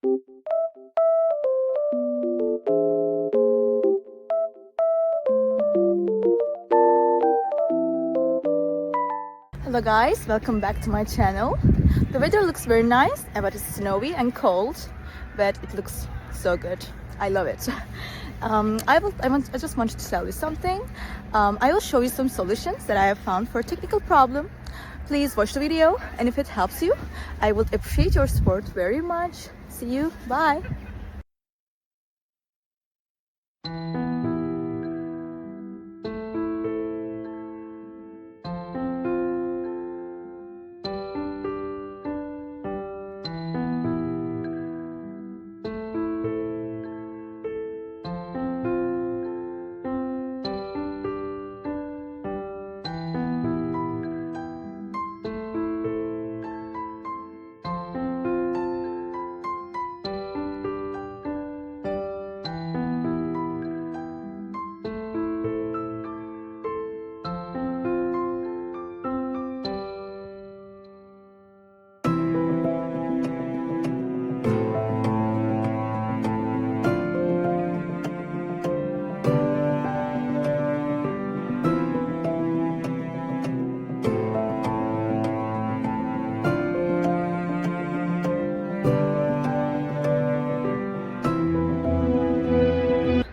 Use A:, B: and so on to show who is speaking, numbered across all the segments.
A: Hello guys, welcome back to my channel. The weather looks very nice, but it's snowy and cold, but it looks so good. I love it. I just wanted to tell you something. I will show you some solutions that I have found for a technical problem. Please watch the video, and if it helps you, I would appreciate your support very much. See you, bye.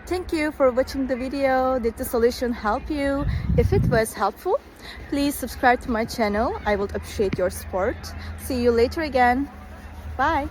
A: Thank you for watching the video. Did the solution help you? If it was helpful, please subscribe to my channel. I would appreciate your support. See you later again. Bye.